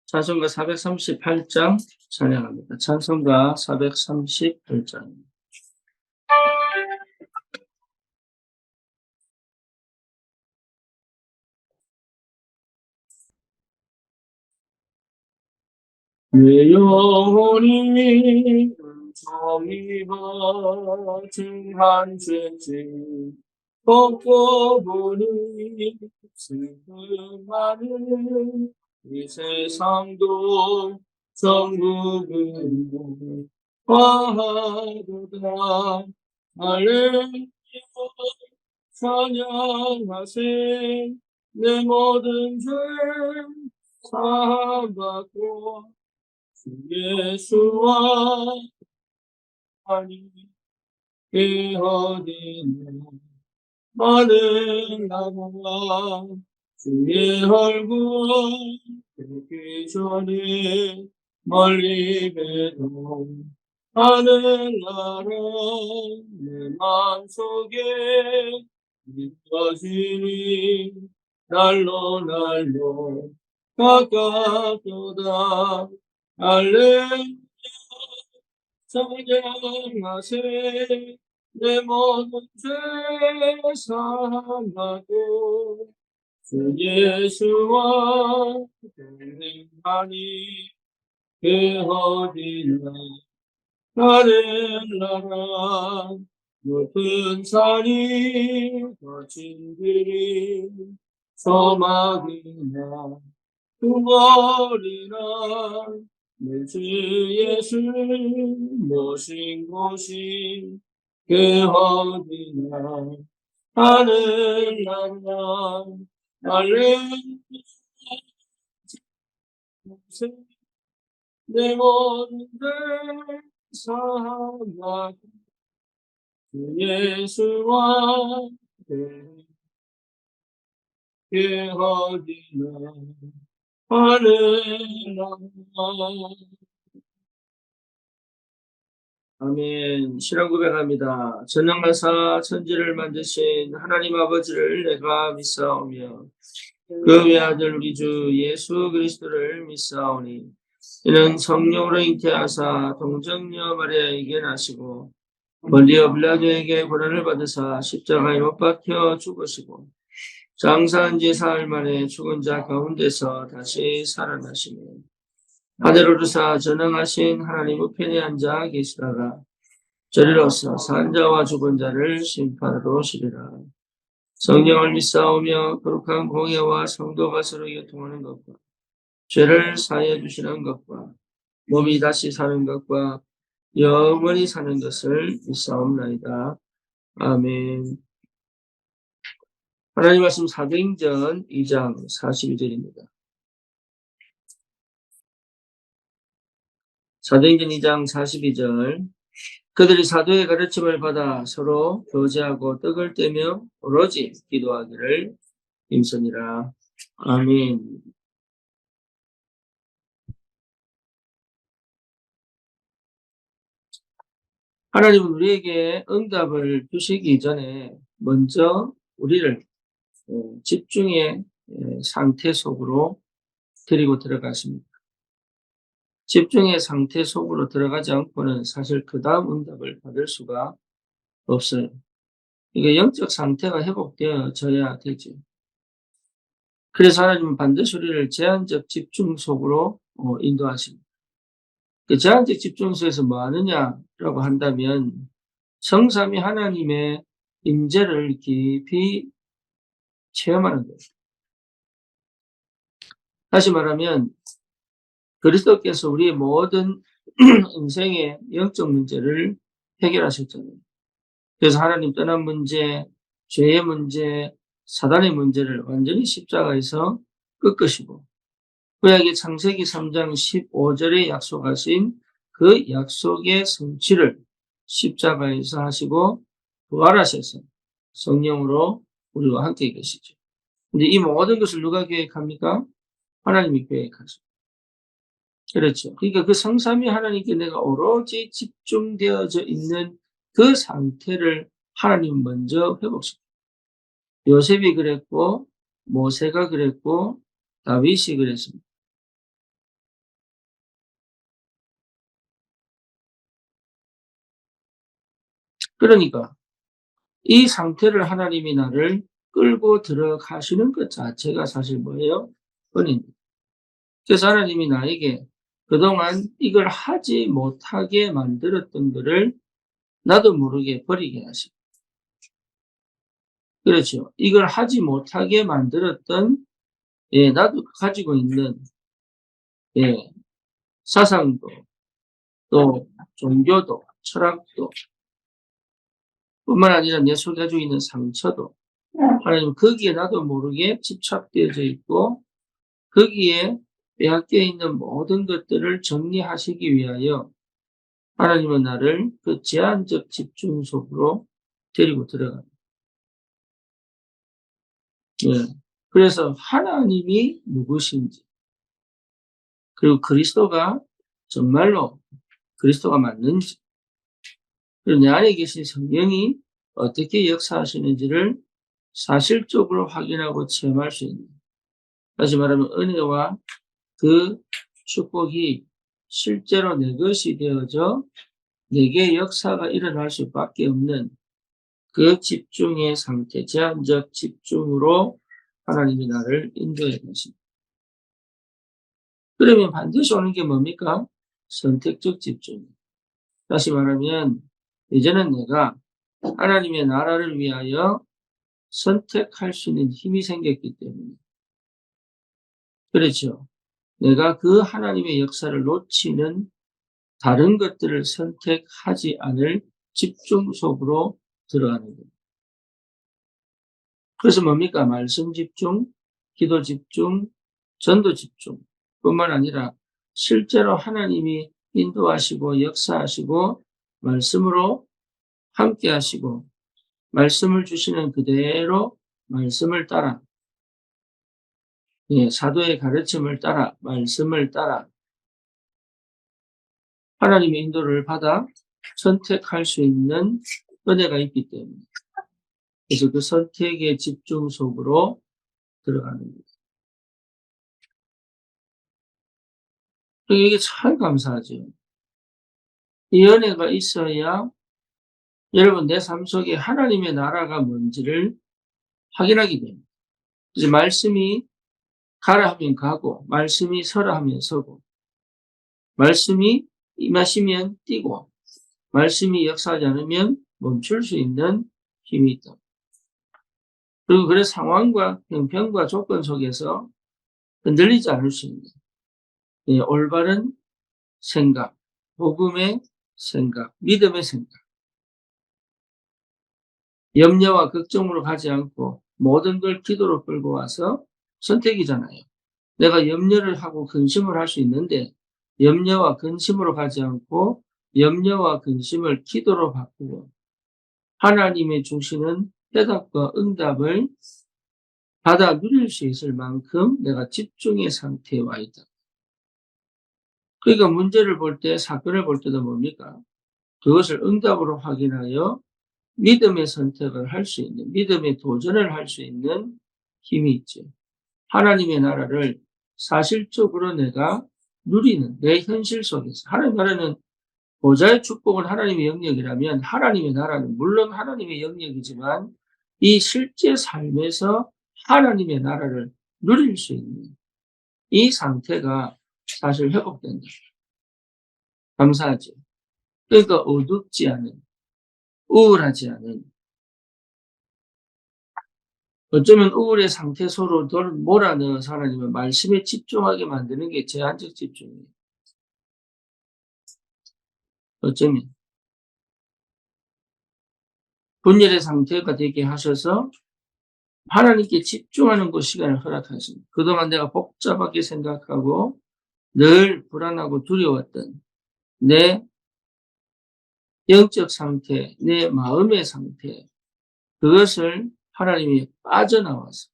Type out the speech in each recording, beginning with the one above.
찬송가 438장 찬양합니다. 찬송가 438장. 내 영혼이 정의와 증한 죄지 걷고 보니 슬픔 많은 이 세상도 전국은 화하도다. 할렐루야 찬양하세. 내 모든 죄 사함받고 예수와 하니 깨어지는 많은 나무와 주의 얼굴 보기 전에 멀리 배도 하늘나라 내 마음속에 믿어지니 날로 날로 가깝도다. 할렐루야 찬양하세. 내 모든 죄 사함받고 주 예수와 동행하니 그 어디나 다른 나라 높은 산이 거친 길이 소망이나 구원이나 내 주 예수 모신 곳이 그 어디나 하늘나라. 할렐루야 내 모든 죄 사함받고 예수와 그 어디나 하늘나라. 아멘. 신앙 고백합니다. 전능하사 천지를 만드신 하나님 아버지를 내가 믿사오며 그 외아들 우리 주 예수 그리스도를 믿사오니 이는 성령으로 잉태하사 동정녀 마리아에게 나시고 본디오 빌라도에게 고난을 받으사 십자가에 못 박혀 죽으시고 장사한 지 사흘 만에 죽은 자 가운데서 다시 살아나시며 하늘 오르사 전능하신 하나님 우편에 앉아 계시다가 저리로서 산 자와 죽은 자를 심판하러 오시리라. 성령을 믿사오며 거룩한 공예와 성도가 서로 교통하는 것과 죄를 사하여 주시는 것과 몸이 다시 사는 것과 영원히 사는 것을 믿사옵나이다. 아멘. 하나님 말씀 사도행전 2장 42절입니다. 사도행전 2장 42절. 그들이 사도의 가르침을 받아 서로 교제하고 떡을 떼며 오로지 기도하기를 힘쓰니라. 아멘. 하나님은 우리에게 응답을 주시기 전에 먼저 우리를 집중의 상태 속으로 데리고 들어갔습니다. 집중의 상태 속으로 들어가지 않고는 사실 그 다음 응답을 받을 수가 없어요. 이게 영적 상태가 회복되어져야 되죠. 그래서 하나님은 반드시 우리를 제한적 집중 속으로 인도하십니다. 그 제한적 집중 속에서 뭐 하느냐라고 한다면 성삼위 하나님의 임재를 깊이 체험하는 거예요. 다시 말하면 그리스도께서 우리의 모든 인생의 영적 문제를 해결하셨잖아요. 그래서 하나님 떠난 문제, 죄의 문제, 사단의 문제를 완전히 십자가에서 꺾으시고 구약의 창세기 3장 15절에 약속하신 그 약속의 성취를 십자가에서 하시고 부활하셔서 성령으로 우리와 함께 계시죠. 근데 이 모든 것을 누가 계획합니까? 하나님이 계획하죠. 그렇죠. 그러니까 그 성삼위 하나님께 내가 오로지 집중되어져 있는 그 상태를 하나님 먼저 회복시켜요. 요셉이 그랬고 모세가 그랬고 다윗이 그랬습니다. 그러니까 이 상태를 하나님이 나를 끌고 들어가시는 것 자체가 사실 뭐예요? 은혜입니다. 그래서 하나님이 나에게 그동안 이걸 하지 못하게 만들었던 것을 나도 모르게 버리게 하시고, 그렇죠. 이걸 하지 못하게 만들었던, 나도 가지고 있는, 사상도, 또 종교도, 철학도, 뿐만 아니라 내 속에 가지고 있는 상처도, 하나님 거기에 나도 모르게 집착되어져 있고, 거기에 빼앗겨 있는 모든 것들을 정리하시기 위하여 하나님은 나를 그 제한적 집중 속으로 데리고 들어갑니다. 그래서 하나님이 누구신지, 그리고 그리스도가 정말로 그리스도가 맞는지, 그리고 내 안에 계신 성령이 어떻게 역사하시는지를 사실적으로 확인하고 체험할 수 있는, 다시 말하면 은혜와 그 축복이 실제로 내 것이 되어져 내게 역사가 일어날 수밖에 없는 그 집중의 상태, 제한적 집중으로 하나님이 나를 인도해 가십니다. 그러면 반드시 오는 게 뭡니까? 선택적 집중. 다시 말하면 이제는 내가 하나님의 나라를 위하여 선택할 수 있는 힘이 생겼기 때문에, 그렇죠. 내가 그 하나님의 역사를 놓치는 다른 것들을 선택하지 않을 집중 속으로 들어가는 겁니다. 그래서 뭡니까? 말씀 집중, 기도 집중, 전도 집중 뿐만 아니라 실제로 하나님이 인도하시고 역사하시고 말씀으로 함께 하시고 말씀을 주시는 그대로 말씀을 따라, 사도의 가르침을 따라, 말씀을 따라 하나님의 인도를 받아 선택할 수 있는 은혜가 있기 때문에, 그래서 그 선택의 집중 속으로 들어가는 거예요. 이게 참 감사하죠. 이 은혜가 있어야 여러분 내 삶 속에 하나님의 나라가 뭔지를 확인하게 됩니다. 이제 말씀이 가라 하면 가고, 말씀이 서라 하면 서고, 말씀이 임하시면 뛰고, 말씀이 역사하지 않으면 멈출 수 있는 힘이 있다. 그리고 그런 상황과 형편과 조건 속에서 흔들리지 않을 수 있는, 올바른 생각, 복음의 생각, 믿음의 생각, 염려와 걱정으로 가지 않고 모든 걸 기도로 끌고 와서 선택이잖아요. 내가 염려를 하고 근심을 할 수 있는데 염려와 근심으로 가지 않고 염려와 근심을 기도로 바꾸고 하나님의 주시는 해답과 응답을 받아 누릴 수 있을 만큼 내가 집중의 상태에 와 있다. 그러니까 문제를 볼 때, 사건을 볼 때도 뭡니까? 그것을 응답으로 확인하여 믿음의 선택을 할 수 있는, 믿음의 도전을 할 수 있는 힘이 있죠. 하나님의 나라를 사실적으로 내가 누리는 내 현실 속에서, 하나님의 나라는 보좌의 축복은 하나님의 영역이라면 하나님의 나라는 물론 하나님의 영역이지만 이 실제 삶에서 하나님의 나라를 누릴 수 있는 이 상태가 사실 회복된다. 감사하죠. 그러니까 어둡지 않은, 우울하지 않은, 어쩌면 우울의 상태 속으로 몰아넣어서 하나님의 말씀에 집중하게 만드는 게 제한적 집중이에요. 어쩌면 분열의 상태가 되게 하셔서 하나님께 집중하는 그 시간을 허락하십니다. 그동안 내가 복잡하게 생각하고 늘 불안하고 두려웠던 내 영적 상태, 내 마음의 상태, 그것을 하나님이 빠져나와서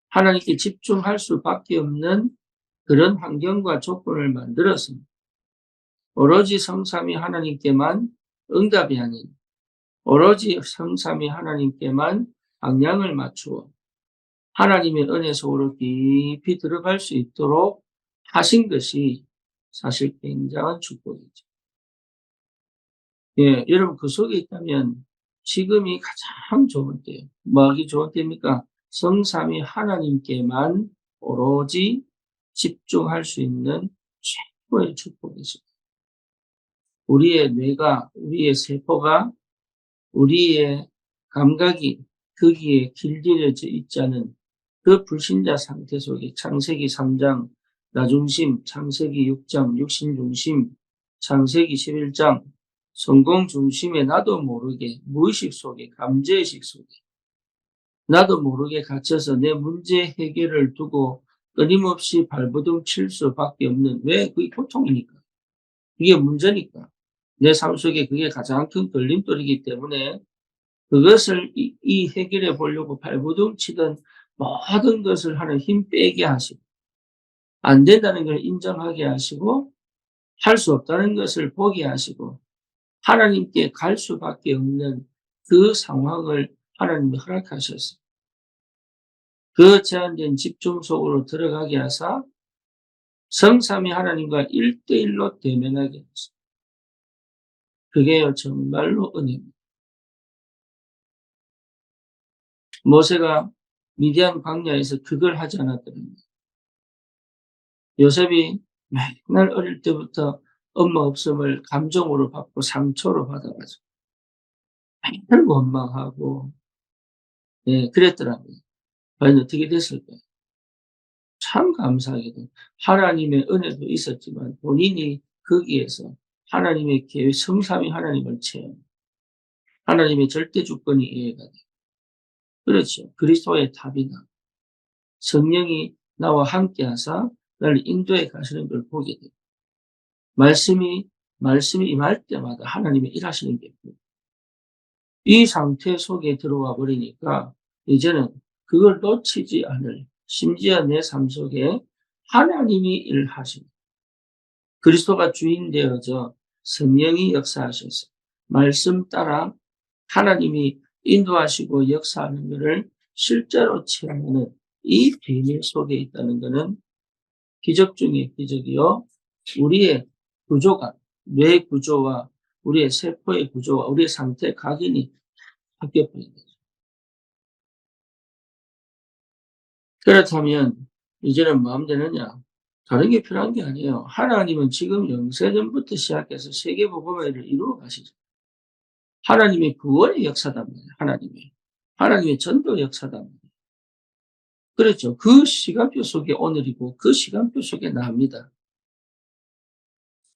하나님께 집중할 수밖에 없는 그런 환경과 조건을 만들어서 오로지 성삼위 하나님께만 응답이 아닌 오로지 성삼위 하나님께만 방향을 맞추어 하나님의 은혜 속으로 깊이 들어갈 수 있도록 하신 것이 사실 굉장한 축복이죠. 예, 여러분 그 속에 있다면 지금이 가장 좋은 때예요. 뭐 하기 좋은 때입니까? 성삼위 하나님께만 오로지 집중할 수 있는 최고의 축복이죠. 우리의 뇌가, 우리의 세포가, 우리의 감각이 거기에 길들여져 있지 않은 그 불신자 상태 속에 창세기 3장 나중심, 창세기 6장 육신중심, 창세기 11장 성공중심에 나도 모르게 무의식 속에 감제의식 속에 나도 모르게 갇혀서 내 문제 해결을 두고 끊임없이 발버둥 칠 수밖에 없는, 왜? 그게 고통이니까. 이게 문제니까. 내 삶 속에 그게 가장 큰 걸림돌이기 때문에 그것을 이 해결해 보려고 발버둥 치던 모든 것을 하는 힘 빼게 하시고, 안 된다는 걸 인정하게 하시고, 할 수 없다는 것을 보게 하시고, 하나님께 갈 수밖에 없는 그 상황을 하나님이 허락하셨어요. 그 제한된 집중 속으로 들어가게 하사 성삼위 하나님과 1대1로 대면하게 했어요. 그게요, 정말로 은혜입니다. 모세가 미디안 광야에서 그걸 하지 않았거든요. 요셉이 맨날 어릴 때부터 엄마 없음을 감정으로 받고 상처로 받아가지고 맨날 원망하고, 예, 그랬더라고요. 과연 어떻게 됐을까요? 참 감사하게도 하나님의 은혜도 있었지만 본인이 거기에서 하나님의 계획, 성삼위 하나님을 체험, 하나님의 절대 주권이 이해가 돼요. 그렇죠. 그리스도의 답이나 성령이 나와 함께 하사 나를 인도해 가시는 걸 보게 돼요. 말씀이 임할 때마다 하나님이 일하시는 게 보여요. 이 상태 속에 들어와 버리니까 이제는 그걸 놓치지 않을, 심지어 내 삶 속에 하나님이 일하시는, 그리스도가 주인 되어져 성령이 역사하셔서 말씀 따라 하나님이 인도하시고 역사하는 것을 실제로 체험하는 이 비밀 속에 있다는 것은 기적 중의 기적이요, 우리의 구조가, 뇌 구조와 우리의 세포의 구조와 우리의 상태 각인이 바뀌어버린 거죠. 그렇다면 이제는 뭐 하면 되느냐? 다른 게 필요한 게 아니에요. 하나님은 지금 영세전부터 시작해서 세계복음화를 이루어 가시죠. 하나님의 구원의 역사단 말이에요. 하나님의 전도 역사단 말이에요. 그렇죠. 그 시간표 속에 오늘이고 그 시간표 속에 나입니다.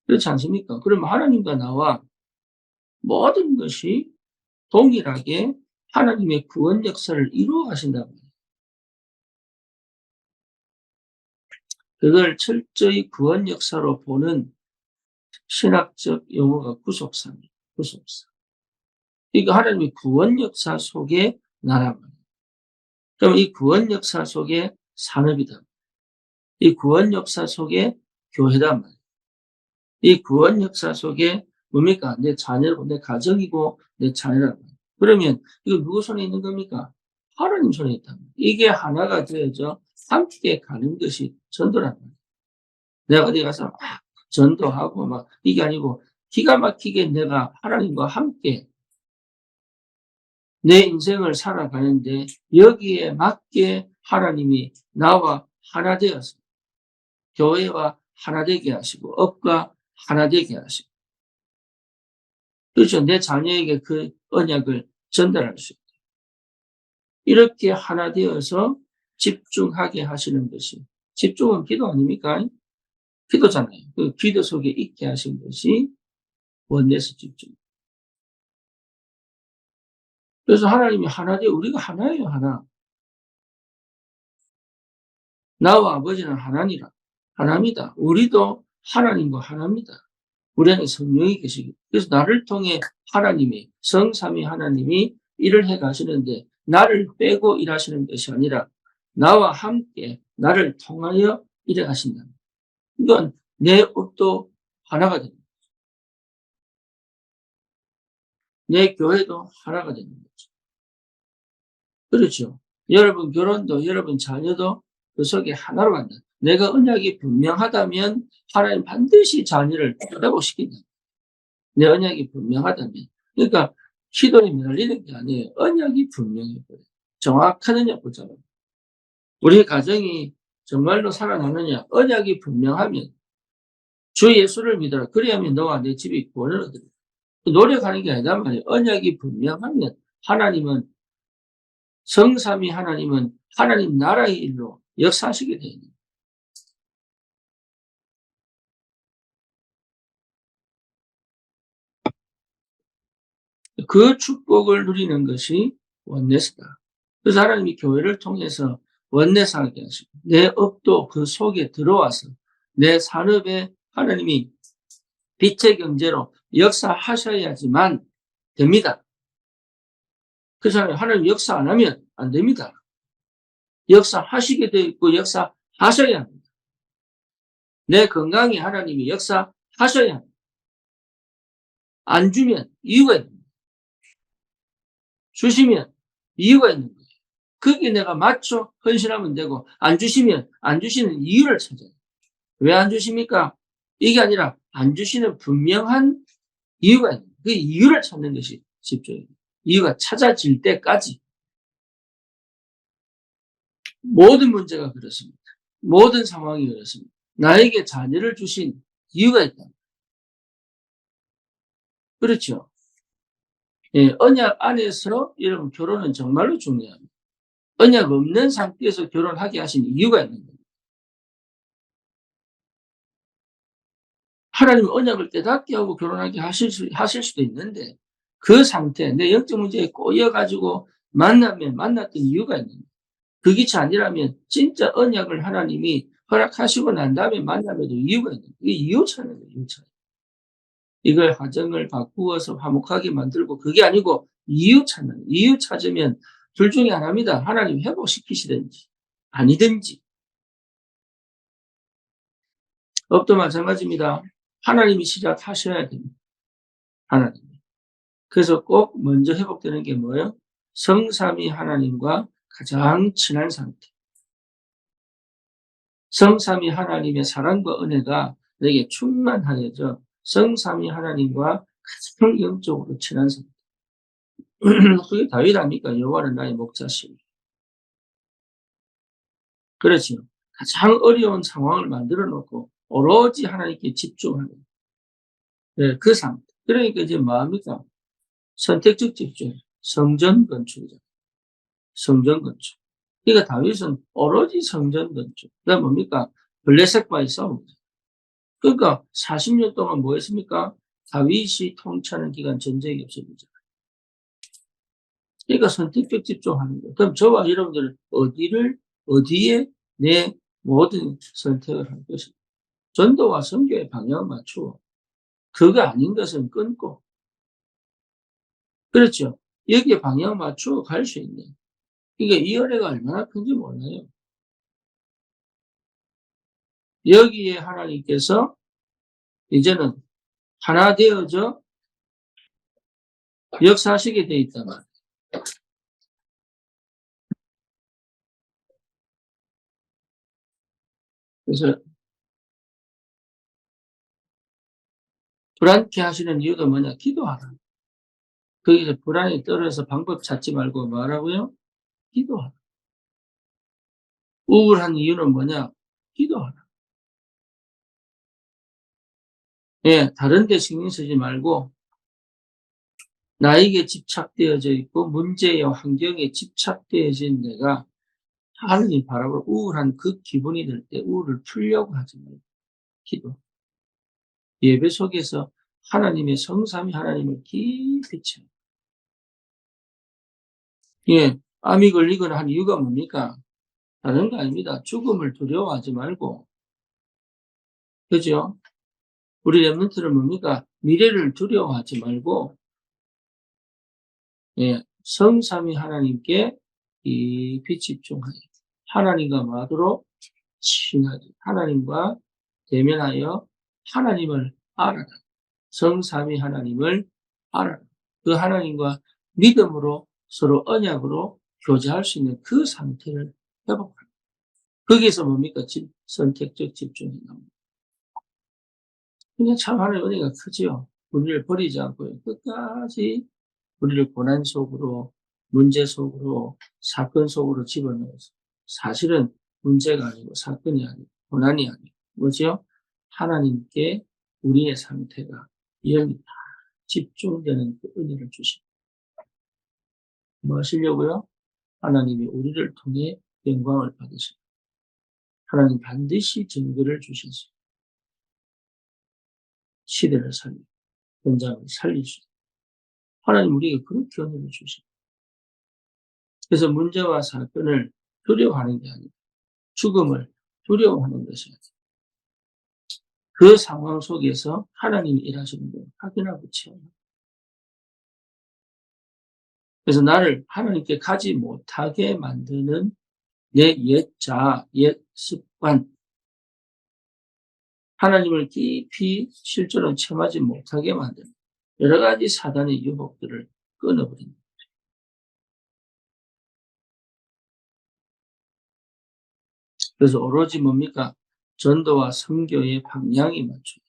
그렇지 않습니까? 그러면 하나님과 나와 모든 것이 동일하게 하나님의 구원 역사를 이루어 가신다고 해요. 그걸 철저히 구원 역사로 보는 신학적 용어가 구속사입니다. 구속사. 그러니까 하나님의 구원 역사 속에 나란 말이에요. 그럼 이 구원 역사 속에 산업이다. 이 구원 역사 속에 교회단 말이에요. 이 구원 역사 속에 뭡니까? 내 자녀고 내 가정이고 내 자녀란 말이에요. 그러면 이거 누구 손에 있는 겁니까? 하나님 손에 있다. 이게 하나가 되어져 함께 가는 것이 전도란 말이에요. 내가 어디 가서 막 전도하고 막 이게 아니고 기가 막히게 내가 하나님과 함께 내 인생을 살아가는데 여기에 맞게 하나님이 나와 하나 되어서 교회와 하나 되게 하시고 업과 하나 되게 하시고, 그렇죠. 내 자녀에게 그 언약을 전달할 수 있고 이렇게 하나 되어서 집중하게 하시는 것이, 집중은 기도 아닙니까? 기도잖아요. 그 기도 속에 있게 하신 것이 원내스 집중. 그래서 하나님이 하나 되어 우리가 하나예요. 하나. 나와 아버지는 하나니라. 하나입니다. 우리도 하나님과 하나입니다. 우리 안에 성령이 계시기. 그래서 나를 통해 하나님이, 성삼위 하나님이 일을 해 가시는데 나를 빼고 일하시는 것이 아니라 나와 함께 나를 통하여 일해 가신다. 이건 내 업도 하나가 됩니다. 내 교회도 하나가 되는 거죠. 그렇죠. 여러분 결혼도 여러분 자녀도 그 속에 하나로 간다. 내가 언약이 분명하다면 하나님 반드시 자녀를 회복시킨다. 내 언약이 분명하다면. 그러니까 기도에 매달리는 게 아니에요. 언약이 분명해 버려요. 정확한 언약 붙잡아요. 우리 가정이 정말로 살아나느냐, 언약이 분명하면 주 예수를 믿어라. 그래야만 너와 내 집이 구원을 얻으리라. 노력하는 게 아니란 말이에요. 언약이 분명하면 하나님은, 성삼위 하나님은 하나님 나라의 일로 역사하시게 되어 있는 거예요. 그 축복을 누리는 것이 원내스다. 그래서 하나님이 교회를 통해서 원내사하게 하시고 내 업도 그 속에 들어와서 내 산업에 하나님이 빛의 경제로 역사하셔야지만 됩니다. 그 사람이 하나님 역사 안 하면 안 됩니다. 역사하시게 되어 있고 역사하셔야 합니다. 내 건강에 하나님이 역사하셔야 합니다. 안 주면 이유가 있는 거예요. 주시면 이유가 있는 거예요. 거기에 내가 맞춰 헌신하면 되고, 안 주시면 안 주시는 이유를 찾아요. 왜 안 주십니까? 이게 아니라 안 주시는 분명한 이유가 있는 거예요. 그 이유를 찾는 것이 집중입니다. 이유가 찾아질 때까지. 모든 문제가 그렇습니다. 모든 상황이 그렇습니다. 나에게 자녀를 주신 이유가 있다. 그렇죠. 예, 언약 안에서 여러분 결혼은 정말로 중요합니다. 언약 없는 상태에서 결혼하게 하신 이유가 있는 거예요. 하나님 언약을 깨닫게 하고 결혼하게 하실 수도 있는데 그 상태, 내 영적 문제에 꼬여가지고 만났던 이유가 있는 거예요. 그게 아니라면 진짜 언약을 하나님이 허락하시고 난 다음에 만남에도 이유가 있는 거예요. 이게 이유 찾는 거예요. 이유 찾는. 이걸 가정을 바꾸어서 화목하게 만들고 그게 아니고 이유 찾는 거예요. 이유 찾으면 둘 중에 하나입니다. 하나님 회복시키시든지 아니든지. 업도 마찬가지입니다. 하나님이 시작하셔야 됩니다. 하나님. 그래서 꼭 먼저 회복되는 게 뭐예요? 성삼위 하나님과 가장 친한 상태. 성삼위 하나님의 사랑과 은혜가 내게 충만하여져 성삼위 하나님과 가장 영적으로 친한 상태. 그게 다윗 아닙니까? 여호와는 나의 목자시니. 그렇죠. 가장 어려운 상황을 만들어 놓고 오로지 하나님께 집중하는 네, 그 상태. 그러니까 이제 뭐합니까? 선택적 집중. 성전 건축이죠. 성전 건축. 그러니까 다윗은 오로지 성전 건축. 그다음 뭡니까? 블레셋과의 싸움. 그러니까 40년 동안 뭐 했습니까? 다윗이 통치하는 기간 전쟁이 없습니다. 그러니까 선택적 집중하는 거예요. 그럼 저와 여러분들은 어디에 내 모든 선택을 할 것인가? 전도와 선교의 방향을 맞추어. 그거 아닌 것은 끊고. 그렇죠. 여기에 방향 맞추어 갈 수 있는. 그러니까 이 은혜가 얼마나 큰지 몰라요. 여기에 하나님께서 이제는 하나 되어져 역사하시게 돼 있단 말이에요. 그래서 불안케 하시는 이유가 뭐냐? 기도하라. 거기서 불안이 떨어져서 방법 찾지 말고 뭐하라고요? 기도하라. 우울한 이유는 뭐냐? 기도하라. 예, 다른 데 신경 쓰지 말고 나에게 집착되어져 있고 문제와 환경에 집착되어진 내가 하나님 바라보고 우울한 그 기분이 들 때 우울을 풀려고 하지 말고 기도. 예배 속에서 하나님의 성삼위 하나님을 깊이 채워. 예, 암이 걸리거나 한 이유가 뭡니까? 다른 거 아닙니다. 죽음을 두려워하지 말고, 그죠? 우리 랩런트는 뭡니까? 미래를 두려워하지 말고, 예, 성삼위 하나님께 깊이 집중하여 하나님과 마도록 친하게 하나님과 대면하여 하나님을 알아라. 성삼위 하나님을 알아라. 그 하나님과 믿음으로 서로 언약으로 교제할 수 있는 그 상태를 회복하라. 거기에서 뭡니까? 선택적 집중이 나옵니다. 근데 참 하나님 은혜가 크지요. 우리를 버리지 않고요. 끝까지 우리를 고난 속으로, 문제 속으로, 사건 속으로 집어넣어서 사실은 문제가 아니고 사건이 아니고 고난이 아니고 뭐죠? 하나님께 우리의 상태가 영이 다 집중되는 그 은혜를 주십니다. 뭐 하시려고요? 하나님이 우리를 통해 영광을 받으십니다. 하나님 반드시 증거를 주셔서 시대를 살리고 현장을 살릴 수 있어요. 하나님 우리에게 그렇게 은혜를 주십니다. 그래서 문제와 사건을 두려워하는 게 아니고 죽음을 두려워하는 것이 아니라 그 상황 속에서 하나님이 일하시는 걸 확인하고 체험합니다. 그래서 나를 하나님께 가지 못하게 만드는 내 옛 자아, 옛 습관, 하나님을 깊이 실제로 체험하지 못하게 만드는 여러 가지 사단의 유혹들을 끊어버립니다. 그래서 오로지 뭡니까? 전도와 선교의 방향이 맞춰져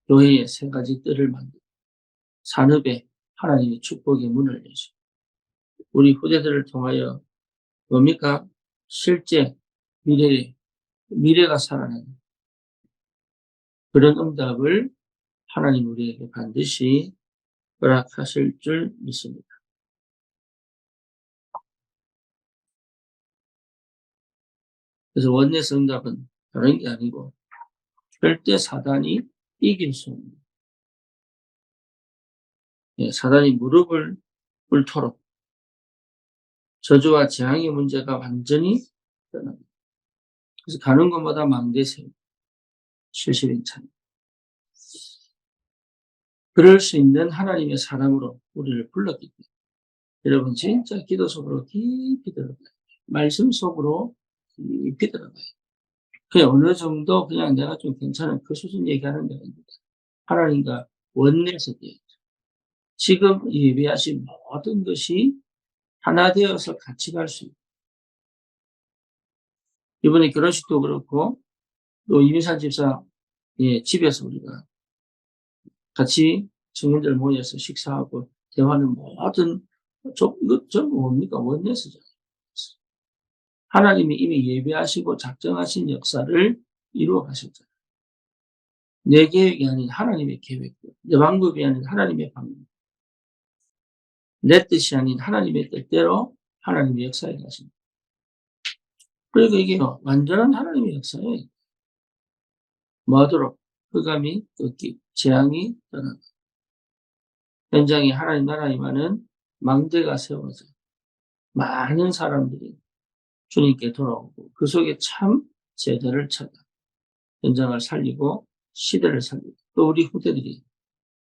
교회의 세 가지 뜰을 만들고 산업에 하나님의 축복의 문을 여시고 우리 후대들을 통하여 뭡니까? 실제 미래가 살아나는 그런 응답을 하나님 우리에게 반드시 허락하실 줄 믿습니다. 그래서 원내스 응답은 다른 게 아니고 절대 사단이 이길 수 없는 사단이 무릎을 꿇도록 저주와 재앙의 문제가 완전히 떠납니다. 그래서 가는 것마다 망대세요. 실실인찬. 그럴 수 있는 하나님의 사람으로 우리를 불렀기 때문에 여러분 진짜 기도 속으로 깊이 들어가요. 말씀 속으로 깊이 들어가요. 그냥 어느 정도 그냥 내가 좀 괜찮은 그 수준 얘기하는 게 아닙니다. 하나님과 원내에서 지금 예배하신 모든 것이 하나 되어서 같이 갈 수 있고 이번에 결혼식도 그렇고 또 이민산 집사 집에서 우리가 같이 청년들 모여서 식사하고 대화하는 모든 이거 전부 뭡니까? 원내에서죠. 하나님이 이미 예배하시고 작정하신 역사를 이루어 가셨잖아요. 내 계획이 아닌 하나님의 계획들, 내 방법이 아닌 하나님의 방법, 내 뜻이 아닌 하나님의 뜻대로 하나님의 역사에 가십니다. 그리고 이게 완전한 하나님의 역사에 뭐하도록 흑암이 꺾이고 재앙이 떠나고 현장에 하나님 나라 임하는 망대가 세워져 많은 사람들이 주님께 돌아오고 그 속에 참 제자를 찾아 현장을 살리고 시대를 살리고 또 우리 후대들이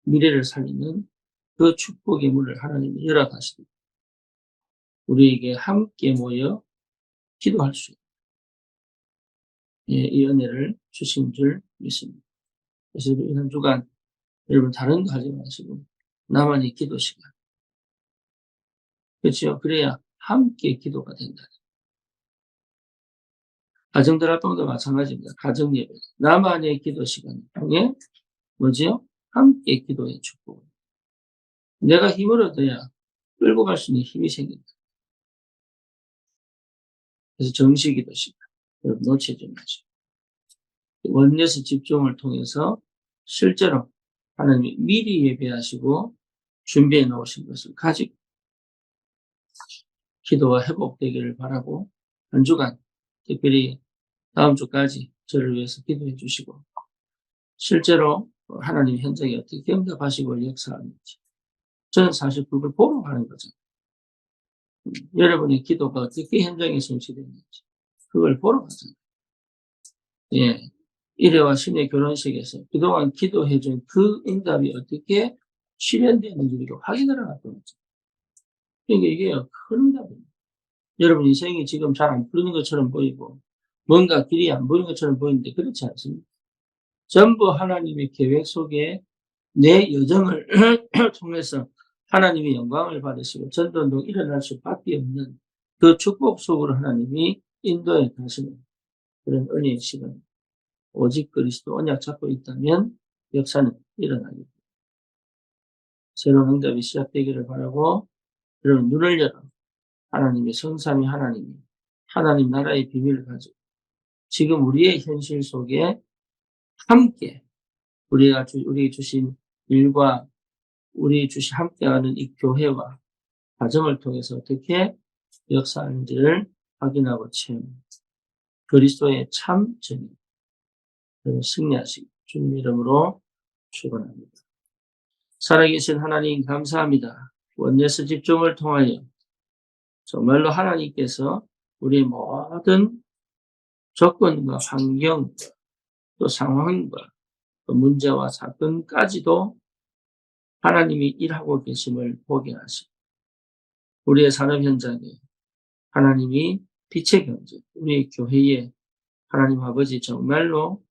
미래를 살리는 그 축복의 문을 하나님이 열어가시고 우리에게 함께 모여 기도할 수 있는 이 은혜를 주신 줄 믿습니다. 그래서 이번 주간 여러분 다른 거 하지 마시고 나만의 기도 시간. 그렇죠? 그래야 함께 기도가 된다. 가정들 활동도 마찬가지입니다. 가정 예배. 나만의 기도 시간을 통해 뭐지요? 함께 기도의 축복을. 내가 힘을 얻어야 끌고 갈 수 있는 힘이 생긴다. 그래서 정식 기도 시간. 여러분 놓치지 마시고. 원내에서 집중을 통해서 실제로 하나님이 미리 예배하시고 준비해 놓으신 것을 가지고 기도가 회복되기를 바라고 한 주간 특별히 다음 주까지 저를 위해서 기도해 주시고 실제로 하나님 현장에 어떻게 응답하시고 역사하는지 저는 사실 그걸 보러 가는 거죠. 여러분의 기도가 어떻게 현장에 성취됐는지 그걸 보러 가잖아요. 예. 일회와 신의 결혼식에서 그동안 기도해준 그 응답이 어떻게 실현되는지를 확인하러 갔던 거죠. 그러니까 이게 큰 응답입니다. 여러분 인생이 지금 잘 안 풀리는 것처럼 보이고 뭔가 길이 안 보이는 것처럼 보이는데 그렇지 않습니다. 전부 하나님의 계획 속에 내 여정을 통해서 하나님의 영광을 받으시고 전도운동 일어날 수밖에 없는 그 축복 속으로 하나님이 인도해 가시는 그런 은혜의 시간입니다. 오직 그리스도 언약 잡고 있다면 역사는 일어나게 됩니다. 새로운 응답이 시작되기를 바라고 여러분 눈을 열어 하나님의 성삼위 하나님이 하나님 나라의 비밀을 가지고 지금 우리의 현실 속에 함께 우리에게 주신 일과 우리 주신 함께하는 이 교회와 과정을 통해서 어떻게 역사하는지를 확인하고 체험 그리스도의 참 정의 승리하시기 주님 이름으로 축원합니다. 살아계신 하나님 감사합니다. 원내스 집중을 통하여 정말로 하나님께서 우리 모든 조건과 환경 또 상황과 또 문제와 사건까지도 하나님이 일하고 계심을 보게 하시고 우리의 산업 현장에 하나님이 빛의 경제 우리 교회에 하나님 아버지 정말로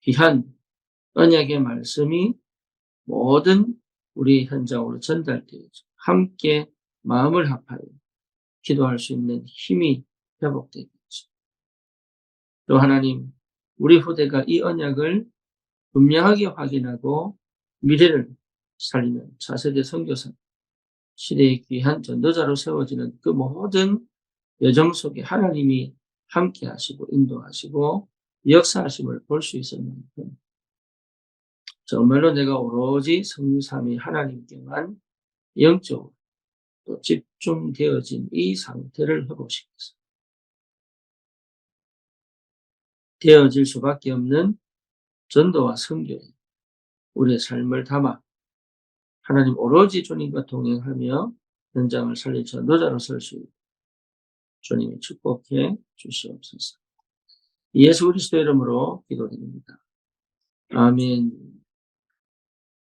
귀한 언약의 말씀이 모든 우리 현장으로 전달되어서 함께 마음을 합하여 기도할 수 있는 힘이 회복되겠죠. 또 하나님, 우리 후대가 이 언약을 분명하게 확인하고 미래를 살리는 차세대 선교사, 시대의 귀한 전도자로 세워지는 그 모든 여정 속에 하나님이 함께 하시고 인도하시고 역사하심을 볼 수 있었는 만큼 정말로 내가 오로지 성삼위 하나님께만 영적으로 또 집중되어진 이 상태를 회복시켜서 되어질 수밖에 없는 전도와 선교에 우리의 삶을 담아 하나님 오로지 주님과 동행하며 현장을 살릴 전도자로 설 수 있도록 주님이 축복해 주시옵소서. 예수 그리스도 이름으로 기도드립니다. 아멘.